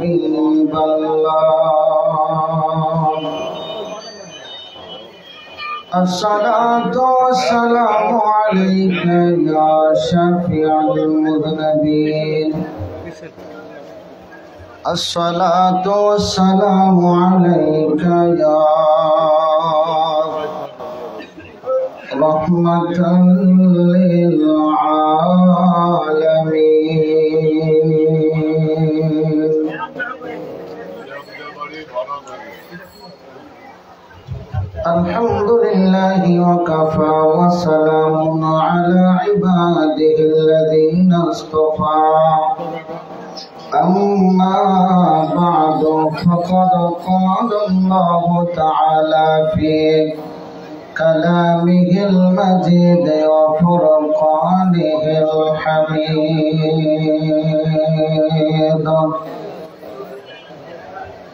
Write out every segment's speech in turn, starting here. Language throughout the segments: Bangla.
حبيب الله الصلاة والسلام عليك يا شفيع المذنبين الصلاة والسلام عليك يا رحمة للعالمين الحمد لله وكفى وسلام على عباده الذين اصطفى أما بعد فقد قال الله تعالى في كلامه المجيد وفرقانه الحميد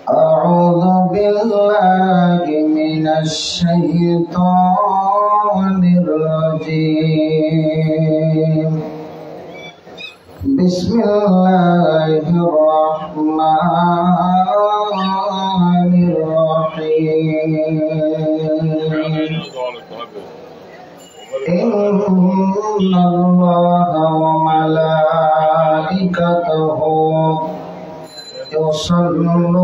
أعوذ بالله من الشيطان الرجيم بسم الله الرحمن الرحيم إن الله وملائكته يصلون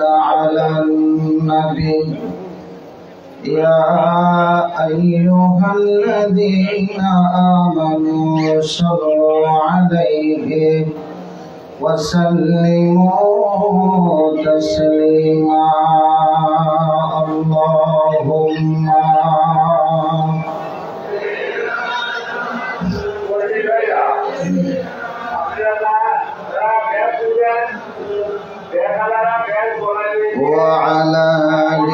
على النبي يا أيها الذين آمنوا صلوا عليه وسلموا تسليما اللهم وعلى آل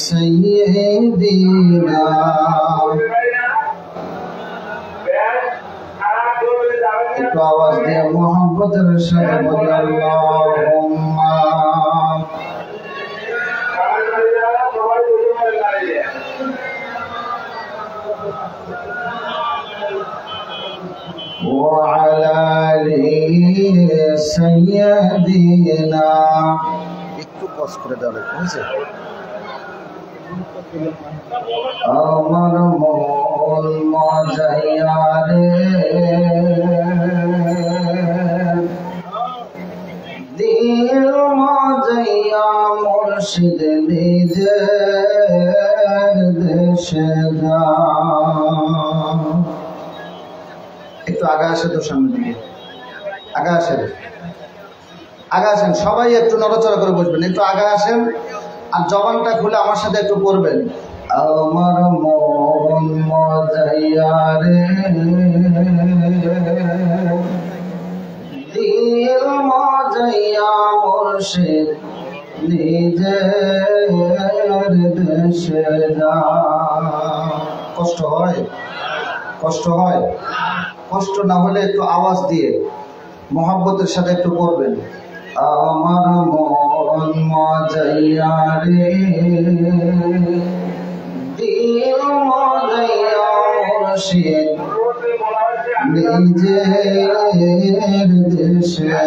سيدنا একটু আওয়াজ দিয়ে মোহাম্মদের সাথে বলি আল্লাহুম্মা وعلى آل سيدنا একটু পজ করে দাও বুঝছে আমার মন মজাইয়া রে দিল মজাইয়া মুর্শিদ নিজের দেশে যা একটু আগে আসে তো সামনে দিকে আগে আসেন সবাই একটু নড়াচড়া করে বসবেন একটু আগে আসেন আর জবানটা খুলে আমার সাথে একটু পড়বেন আমার মন মজাইয়া রে দিল মজাইয়া মুর্শিদ নিজের দেশে যা কষ্ট হয় কষ্ট না হলে একটু আওয়াজ দিয়ে মোহাব্বতের সাথে একটু পড়বেন আমার মন মজাইয়া রে দিল মজাইয়া মুর্শিদ নিজের দেশে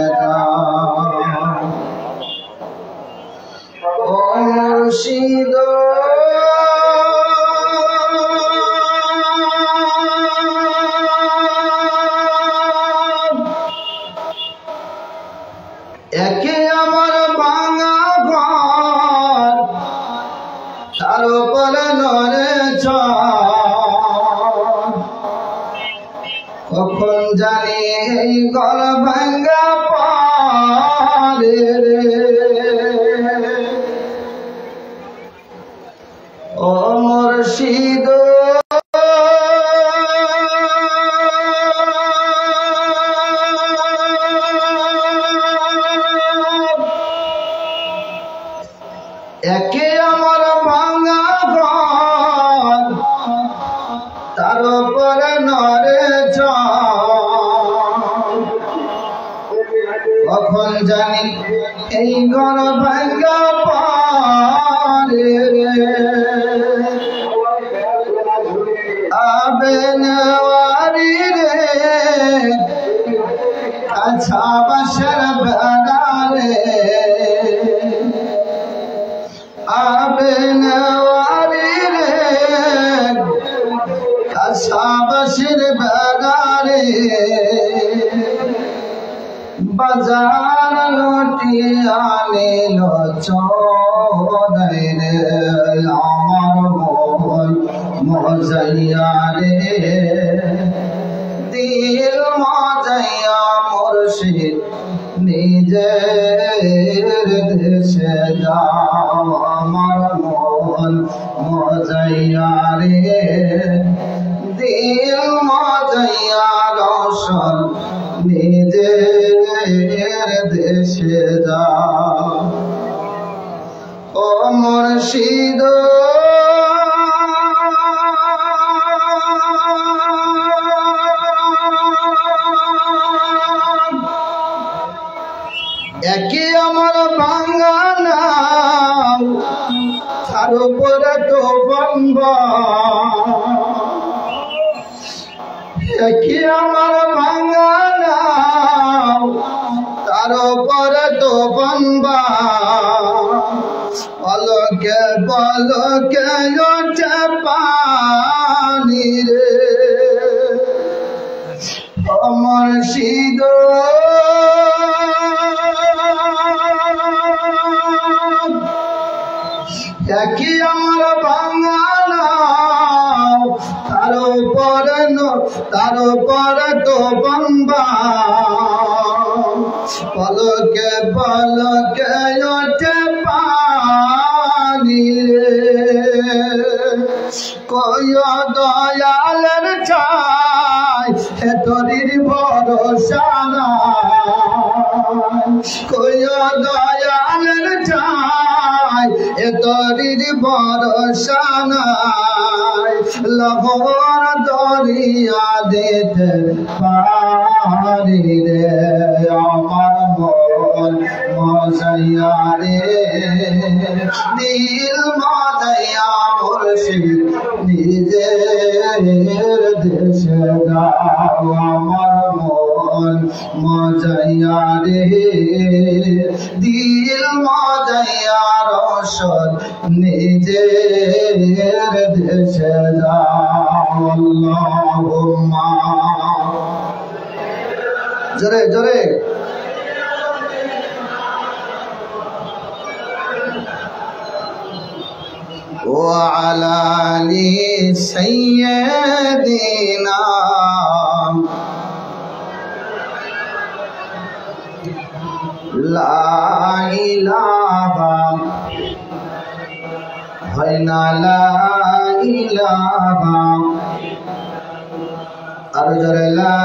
ও মুর্শিদ একে আমার ভাঙা ঘর তার উপরে নড়ে কখন জানি এই ঘর ভাঙ্গা পারে রে ও মুর্শিদ একে আমার ভাঙা ঘর তার উপরে নড়ে কখন জানি এই ঘর ভাঙ্গা পারে আবে নেওয়ারি রে কাছা বাসের বেড়ারে আবে নেওয়ারি রে কাছা বাসের বেড়ারে বাজার লুটিয়া নিল চোদাই রে আমার মন মজাইয়া রে দিল মজাইয়া মুর্শিদ নিজের দেশে যাও আমার মন মজাইয়া রে দিল মজাইয়া রোশন নিজের দেশে যাও ও মুর্শিদ একে আমার বাঙানা তার উপরে তো বম্বা একে আমার বাঙানা তার উপরে তো বম্বা পলকে পলকে ওঠে পানি রে ও মুর্শিদ একই আমার বাঙানা তার উপরে তো বম্বা পলকে পলকে ওঠে পানি কয় দয়ালের ছাই হে তোরির ভরসা কয় দয়ালের ছাই এ তোরির ভরসা নাই লহর দরিয়া দিতে পারি রে আমার মন মজাইয়া রে দিল মজাইয়া মুর্শিদ নিজের দেশে যাও আমার মন মজাইয়া রে দিল মজাইয়া রোশন নিজের দেশে যাও আল্লাহুম্মা জোরে জোরে وعلى آل سيدنا لا إله إلا لا إله أرجو لا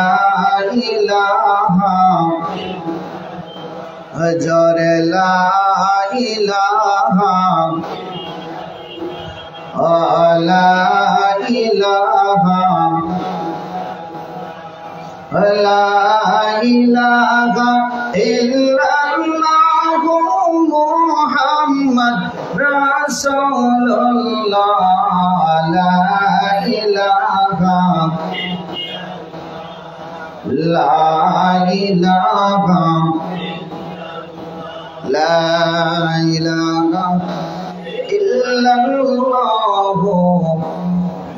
إله أجر لا إله لا إله لا إله إلا الله محمد رسول الله لا إله لا إله لا إله إلا الله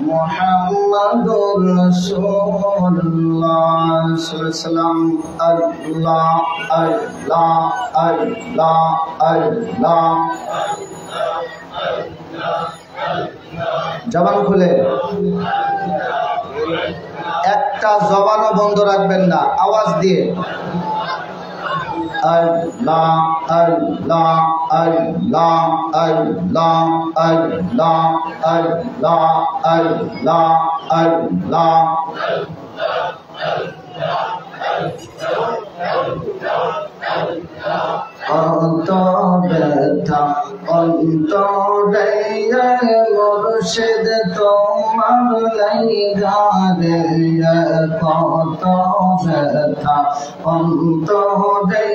মুহাম্মাদুর রাসূলুল্লাহ সাল্লাল্লাহু আল্লাহ আল্লাহ আল্লাহ আল্লাহ জবান খুলে একটা জবানও বন্ধ রাখবেন না আওয়াজ দিয়ে Allah Allah Allah Allah Allah Allah Allah Allah কত ব্যথা অন্তরে মুর্শিদ তোমার লাইগা রে কত ব্যথা অন্তরে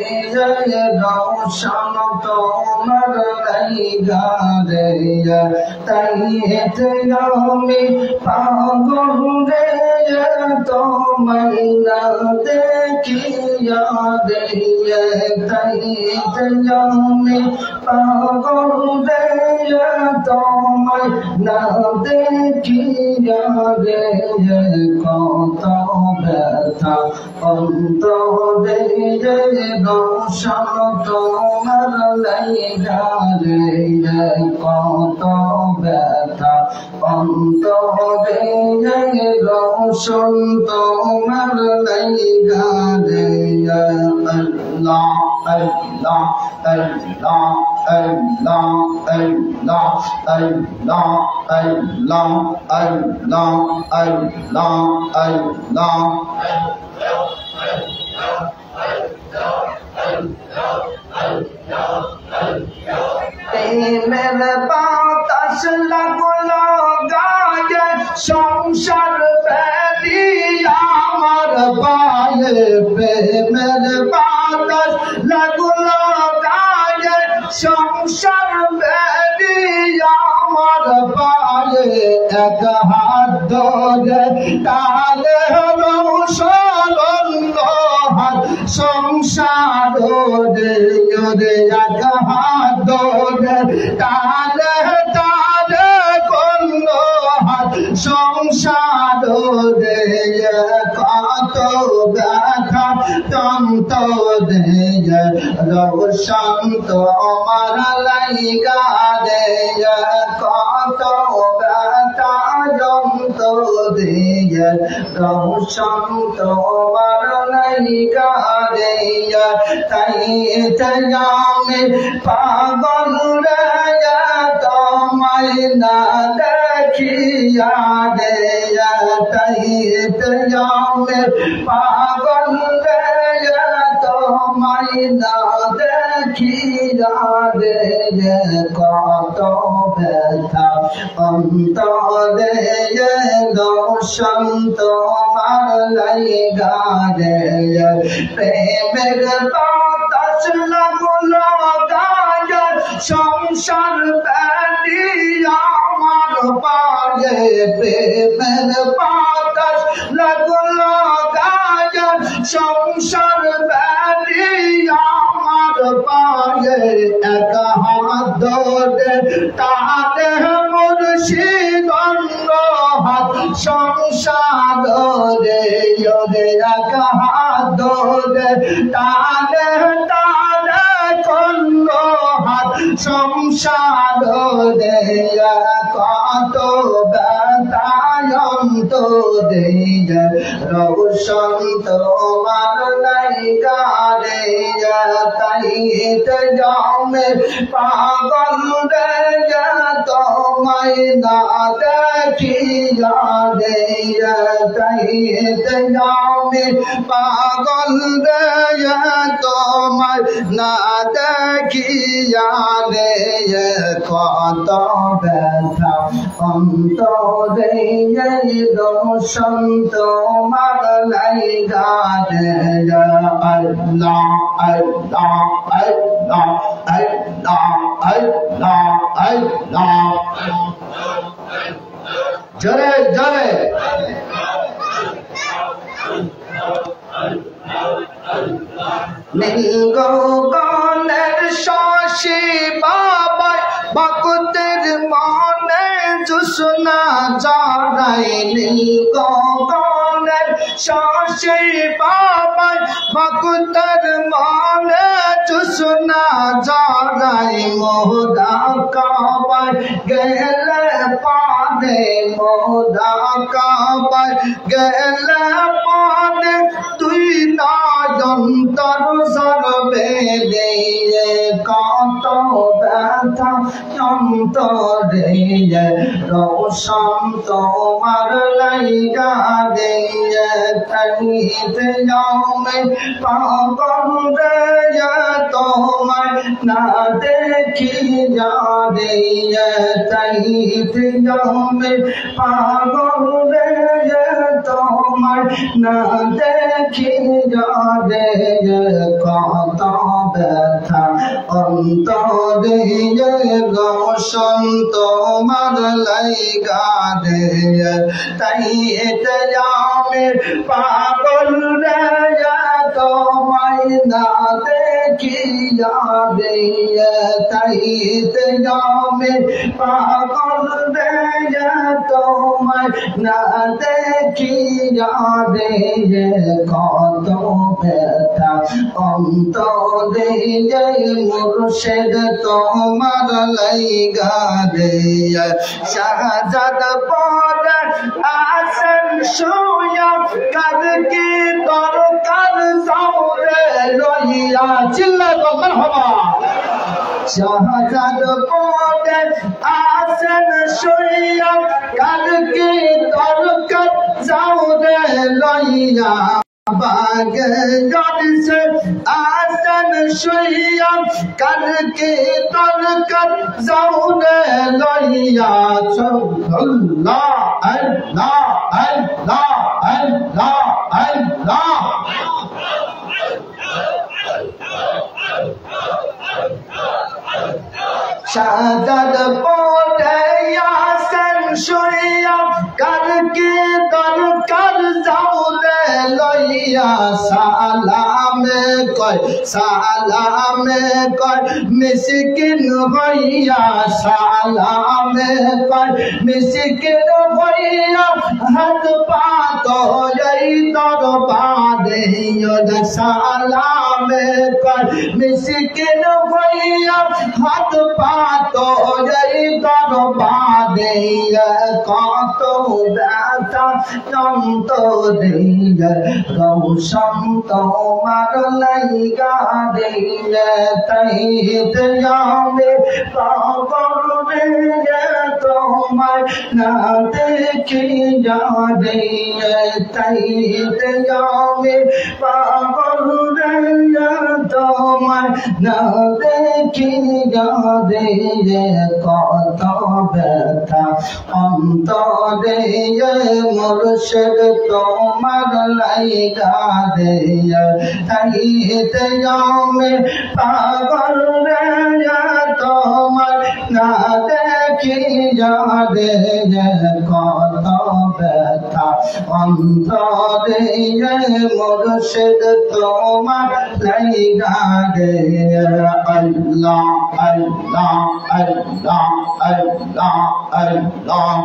রোশন তোমার লাইগা রে তাই আমি পাগল রে তোমায় না দেখিয়া রে তাই আমি পাগল রে তোমায় না দেখিয়া রে কত ব্যথা অন্তরে রোশন তোমার লাইগা রে কত ব্যথা অন্তরে রোশন তোমার লাইগা রে আল্লাহ আল্লাহ আল্লাহ আল্লাহ আল্লাহ আল্লাহ আল্লাহ আল্লাহ আল্লাহ আল্লাহ প্রেমের বাতাস লাগলো গায়ে সংসার বেরি আমার পায়ে প্রেমের বাতাস লাগলো গায়ে সংসার বেরি আমার পায়ে এক হাত ধরে তালে রোশন হাত সংসার রে এক হাত ধরে তালে তালে করল হাত সংসার রে কত ব্যথা তন্ত রে রোশন তোমার লাইগা রে কত ব্যথা যন্ত রে রোশন তোমার লাইগা রে তাই আমি পাগল রে তোমায় না দেখিয়া রে তাই আমি পাগল রে তোমায় না দেখিয়া রে কত ব্যথা অন্তরে রোশন তোমার লাইগা রে প্রেমের বাতাস লাগলো গায়ে সংসার বেরি আমার পায়ে প্রেমের বাতাস লাগলো গায়ে সংসার বেরি আমার পায়ে এক হাত ধরে তালে মুর্শিদ হাত সংসার রে এক হাত ধরে তালে তালে করল হাত সংসার রে কত ব্যথায়ন্ত রে রোশন তোমার লাইগা রে তাই আমি পাগল রে তোমায় না দেখিয়া রে তাই আমি পাগল রে তোমায় না দেখিয়া রে কত ব্যথা অন্তরে রোশন তোমার লাইগা রে আল্লাহ আল্লাহ আল্লাহ আল্লাহ আল্লাহ আল্লাহ জোরে জোরে নীলগগনের শশী বাবায় ভক্তের মনে জোছনা জড়াই নীলগগনের শশী বাবায় ভক্তের মনে জোছনা জড়াই মোরা কাবায় গেলে পানে মোরা কাবায় গেলে পানে তুই নয়ন্তর সরবে দিয়ে কত ব্যথা অন্তরে রোশন তোমার লাইগা দিয়ে তাইতে যাওমে পাগল রে তোমার না দেখি যা দিয়ে তাইতে যাওমে পাগল রে তোমার না দেখি যা দিয়ে কত ব্যথা অন্তরে রোশন তোমার লাইগা দে তাই এতে যাবে পাগল রে তোমায় না দেখি যাবে তাই এতে যাবে পাগল রে তোমায় না দেখি যাবে কত ব্যথা অন্তরে মুর্শিদ তোমার লাইগা দে শাহজাদ পরে আসেন শুয়া কালকে দরকার সৌরে লইয়া চিল্লা তো মারহাবা শাহজাদ পরে আসেন শুয়া কালকে দরকার সৌরে লইয়া बागे से आसन शुइया करके तलकर जाऊने लइया अल्लाह अल्लाह अल्लाह अल्लाह अल्लाह शादद पोटे आसन शुइया करके तलकर जाऊने लइया सालाम कय मिस्किन भैया सालाम कय मिस्किन भैया हाथ पातो जई तोर पादे सालाम कय मिस्किन भैया हाथ पातो जई तोर पादे कत ব্যথা অন্তরে রোশন তোমার লাইগা দিয়ে তাইতে যাবে পাগল রে তোমায় না দেখি যাবে তাইতে যাবে পাগল রে তোমায় না দেখি যাবে কত ব্যথা অন্তরে মুর্শিদ তোমার লাইগা দে তাইতে যাওমে পাগল রে তোমার না দেখি যাবে কত ব্যথা অন্তরে মুর্শিদ তোমার লাইগা দে আল্লাহ আল্লাহ আল্লাহ আল্লাহ আল্লাহ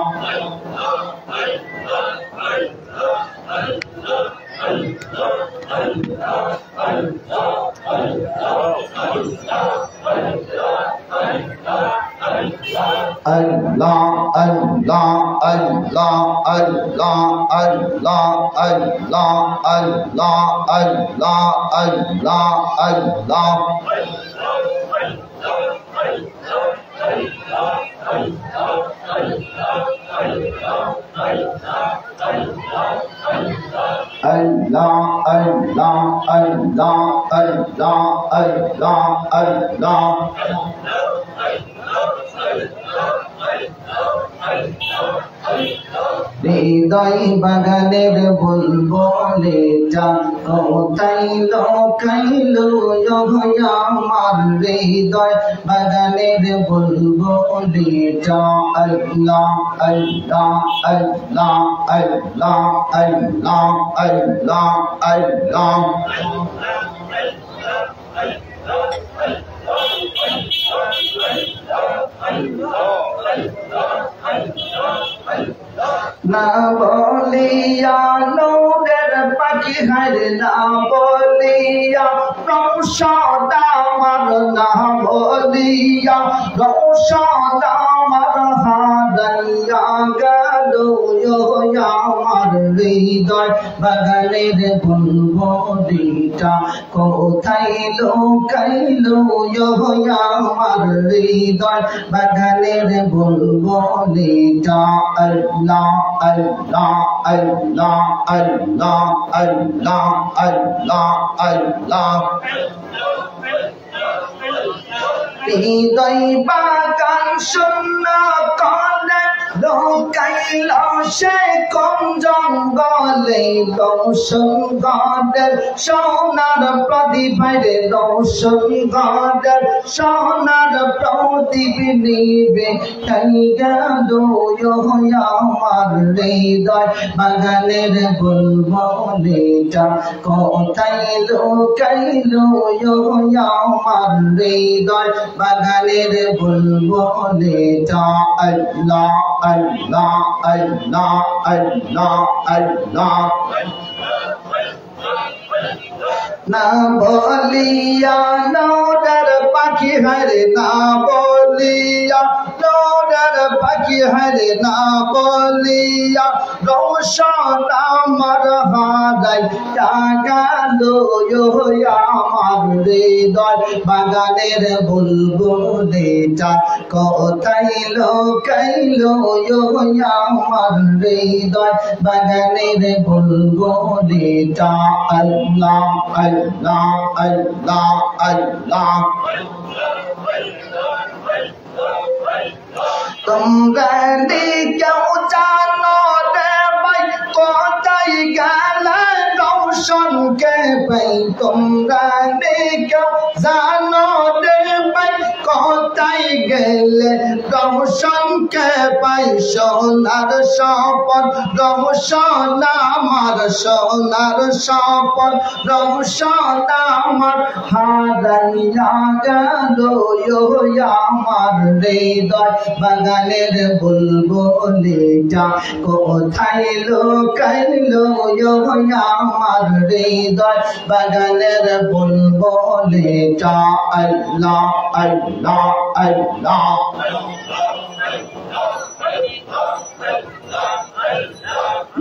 Allah Allah Allah Allah Allah Allah Allah Allah Allah Allah Allah Allah Allah Allah Allah Allah হৃদয় বাগানের বুলবুলে যা কোথায় লুকাইলো আমার হৃদয় বাগানের বুলবুলে যা আল্লাহ আল্লাহ আল্লাহ আল্লাহ আল্লাহ আল্লাহ আল্লাহ না বলিয়া নৌরের পাখি হারে না বলিয়া রৌশদ আমার না বলিয়া রৌশদ আমার হারাইয়া গেল আমার আমার হৃদয় বাগানের বুলবুলিটা কোথায় লুকাইলো আমার হৃদয় বাগানের বুলবুলিটা আল্লাহ আল্লাহ আল্লাহ আল্লাহ আল্লাহ আল্লাহ আল্লাহ হৃদয় বাগান শূন্য করে লুকাইল সে কোন জঙ্গলে রৌশন গড়ের সোনার প্রদীপের রৌশন গড়ের সোনার প্রদীপ নিবে গেল আমার হৃদয় বাগানের বুলবুলিটা কোথায় লুকাইল আমার হৃদয় বাগানের বুলবুলিটা আল্লাহ আল্লাহ আল্লাহ আল্লাহ আল্লাহ না বলিয়া নৌরার পাখি হারে না বলিয়া নৌরার পাখি হারে না বলিয়া রৌশন আমার হারাই গেল আমার হৃদয় বাগানের বুলবুলিটা কোথায় লুকাইল আমার হৃদয় বাগানের বুলবুলিটা আল্লাহ আল্লাহ আল্লাহ আল্লাহ তোমরা কেউ জানো রে ভাই কোথায় গেলে রৌশনকে পাই তোমরা কেউ জানো রে ভাই কোথায় গেলে রৌশনকে পাই সোনার স্বপন রৌশন আমার সোনার স্বপন রৌশন আমার হারাইয়া গেল আমার হৃদয় বাগানের বুলবুলিটা কোথায় লুকাইল আমার হৃদয় বাগানের বুলবুলিটা আল্লাহ আল্লাহ আল্লাহ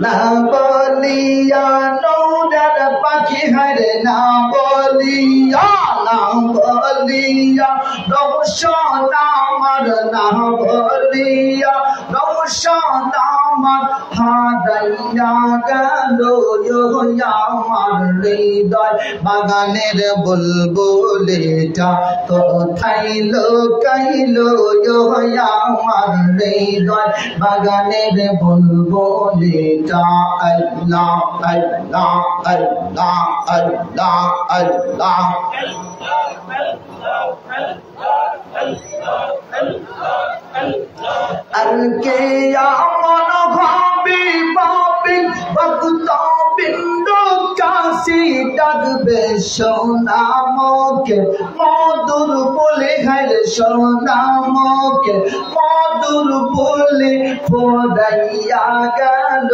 না বলিয়া নৌরার পাখি হারে না বলিয়া না বলিয়া রৌশন আমার না বলিয়া রৌশন আমার হারাইয়া গেল আমার হৃদয় বাগানের বুলবুলিটা কোথায় লুকাইল আমার হৃদয় বাগানের বুলবুলিটা আল্লাহ আল্লাহ আল্লাহ আল্লাহ আল্লাহ আর কে আমন ভাবি ভাবি ভক্ত বিন্দু কাশি ডাকবে সোনামকে মধুর বলে খাইলে সোনামকে মধুর বলে পড়াইয়া গেল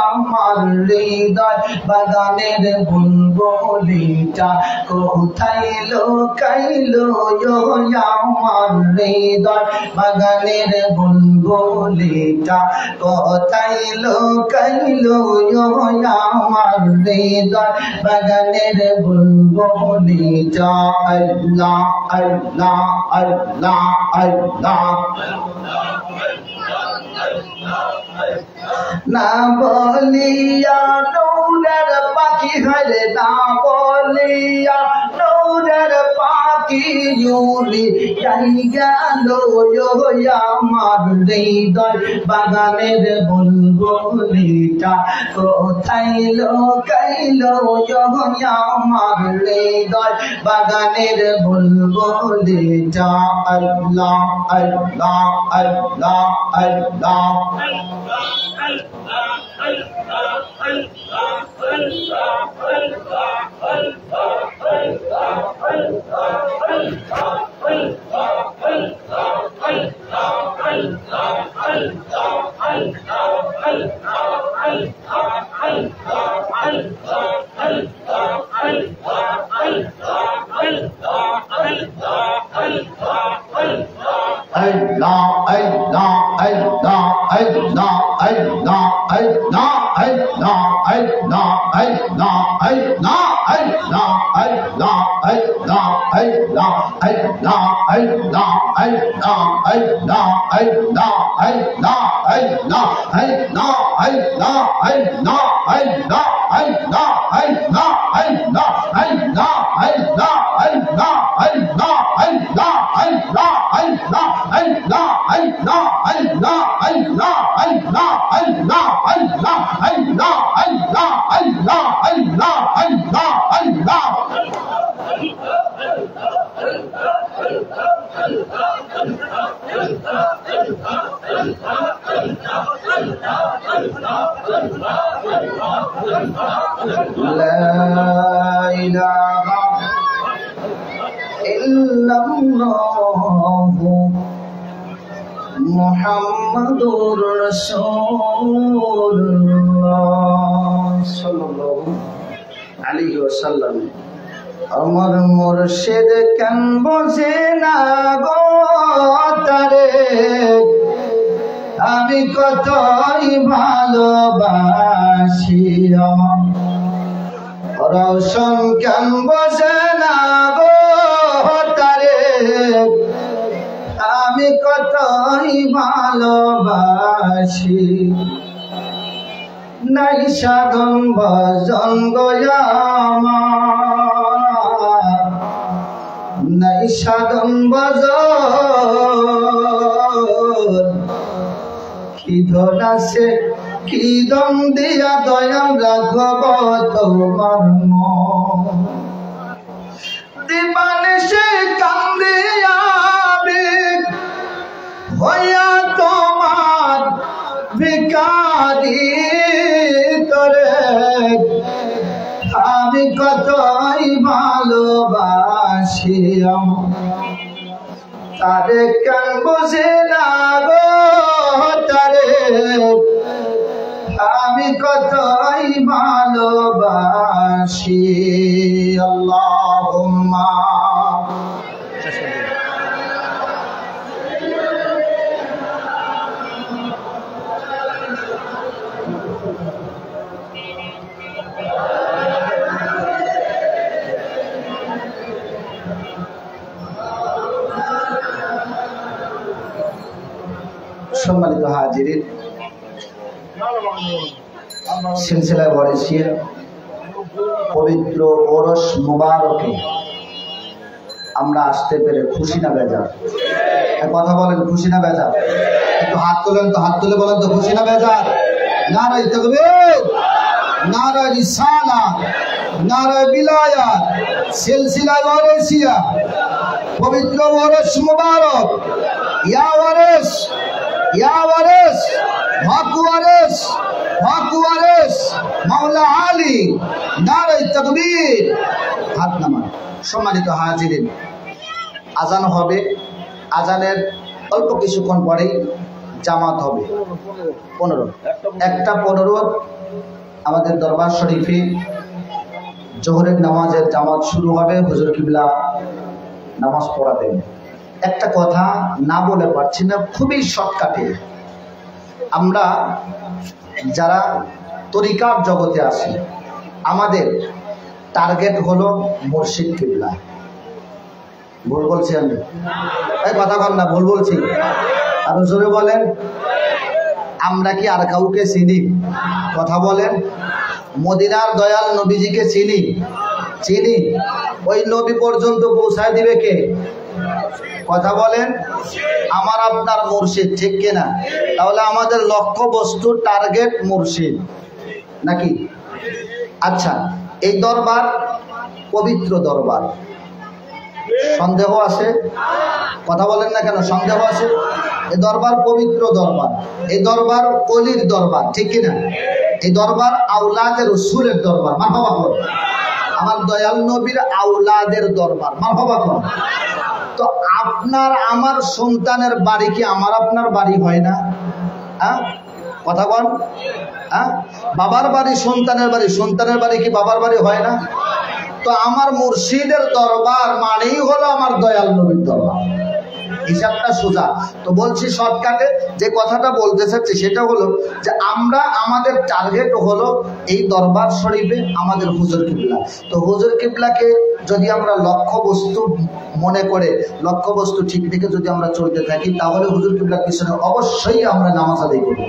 আমার হৃদয় বাগানের বুলবুলিটা কোথায় লুকাইল আমার হৃদয় বাগানের বুলবুলিটা কোথায় লুকাইল আমার হৃদয় বাগানের বুলবুলিটা আল্লাহ আল্লাহ আল্লাহ আল্লাহ না বলিয়া নৌরার পাখি হারে না বলিয়া নৌরার পাখি উড়ি যাই গেল আমার হৃদয় বাগানের বুলবুলিটা কোথায় লুকাইল আমার হৃদয় বাগানের বুলবুলিটা আল্লাহ আল্লাহ আল্লাহ আল্লাহ Allah, Allah, Allah, Allah, Allah, Allah. মুহাম্মাদুর রাসূলুল্লাহ সাল্লাল্লাহু আলাইহি ওয়াসাল্লাম। আমার মুর্শিদ কেন বোঝে না গো তারে, আমি কতই ভালোবাসি। রওশন কেন বোঝে না গো তারে, আমি কতই ভালোবাসি। নাই সাধন ভজন আমার, নাই সাধন ভজন। কি ধন আছে কি দম দিয়া দয়াল রাখব তোমার মন। দিবানিশি কান্দিয়া হইয়া তোমার ভিখারি তোরে, আমি কতই ভালোবাসি। তারে কেন বুঝে না গো তারে, আমি কতই ভালোবাসি। আল্লাহুম্মা সম্মানিত হাজিরিন, সিলসিলায় ওয়ারিসিয়া পবিত্র ওরস মুবারকে আমরা আসতে পেরে খুশি না বেজার? কথা বলেন, খুশি না বেজার? একটু হাত তোলেন তো, হাত তুলে বলেন তো, খুশি না বেজার? নারায়ে তাকবীর, নারায়ে রিসালাত, নারায়ে বিলায়াত। সিলসিলায় ওয়ারিসিয়া পবিত্র ওরস মুবারক, ইয়া ওয়ারিস, ইয়া ওয়ারিস, হক ওয়ারিস, হক ওয়ারিস মাওলা আলী, নারায়ে তাকবীর। হাত নামান। সম্মানিত হাজিরিন, আজান হবে, আজানের অল্প কিছুক্ষণ পরেই জামাত হবে। 1:15 আমাদের দরবার শরীফে জোহরের নামাজের জামাত শুরু হবে। হুজুর কিবলা নামাজ পড়াবেন। একটা কথা না বলে পারছি না, খুবই শর্টকাটে। আমরা যারা তরিকার জগতে আছি, আমাদের টার্গেট হলো মুর্শিদ কিবলা। ভুল বলছি আমি? এই কথা বল না, ভুল বলছি? আরো জোরে বলেন। আমরা কি আর কাউকে চিনি? কথা বলেন। মদিনার দয়াল নবীজিকে চিনি? চিনি। ওই নবী পর্যন্ত পৌঁছায় দিবে কে? কথা বলেন। আমার আপনার মুর্শিদ, ঠিক কিনা? তাহলে আমাদের লক্ষ্য বস্তু, টার্গেট মুর্শিদ, নাকি? আচ্ছা, এই দরবার পবিত্র দরবার, সন্দেহ আছে? কথা বলেন না কেন? সন্দেহ আছে? এই দরবার পবিত্র দরবার, এই দরবার ওলির দরবার, ঠিক কিনা? এই দরবার আওলাদের রাসূলের দরবার। মারহাবা বল। আমার দয়াল নবীর আওলাদের দরবার। মারহাবা বল। তো আপনার আমার সন্তানের বাড়ি কি আমার আপনার বাড়ি হয় না? হ্যাঁ, কথা বল। হ্যাঁ, বাবার বাড়ি সন্তানের বাড়ি, সন্তানের বাড়ি কি বাবার বাড়ি হয় না? তো আমার মুর্শিদের দরবার মানেই হলো আমার দয়াল নবীর দরবার। হিসাবটা সোজা। তো বলছি শর্টকাটে যে কথাটা বলতে চাচ্ছি সেটা হলো যে আমরা আমাদের টার্গেট হলো এই দরবার শরীফে আমাদের হুজুর কিবলা। তো হুজুর কিবলাকে যদি আমরা লক্ষ্য বস্তু মনে করে লক্ষ্য বস্তু ঠিক রেখে যদি আমরা চলতে থাকি তাহলে হুজুর কিবলার পিছনে অবশ্যই আমরা নামাজ আদায় করব।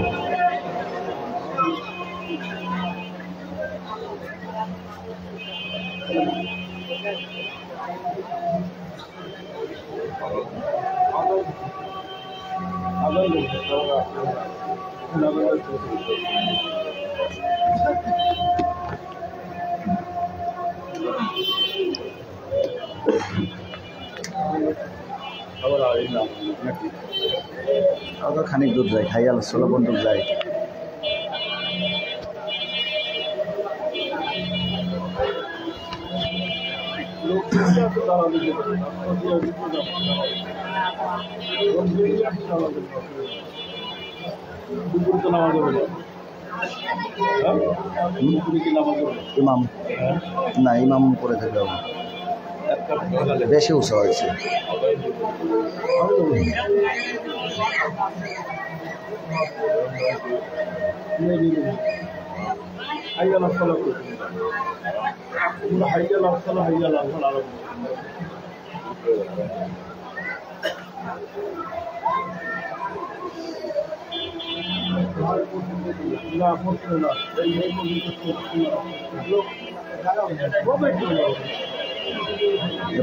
খানিক দূর যায় খাইয়াল 16 বন্ধু যায়। ইমাম না, ইমাম করে থাকলে বেশি উৎসাহ হয়েছে।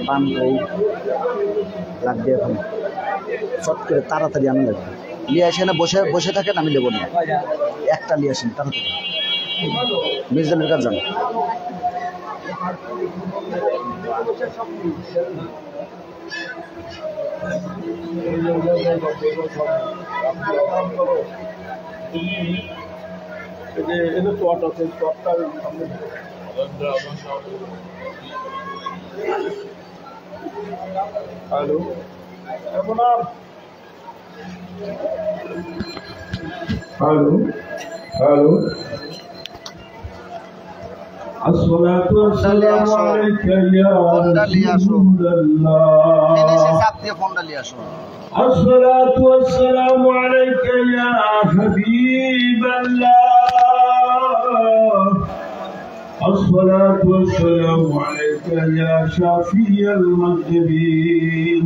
পান লাগবে এখন চট করে তাড়াতাড়ি আমি লাগবে নিয়ে আসে না, বসে বসে থাকেন, আমি দেবো না, একটা নিয়ে আসেন তাড়াতাড়ি। মির্জালের কাজ যান। Hello hello hello الصلاة والسلام عليك يا رسول الله الصلاة والسلام عليك يا حبيب الله الصلاة والسلام عليك يا شافي المذنبين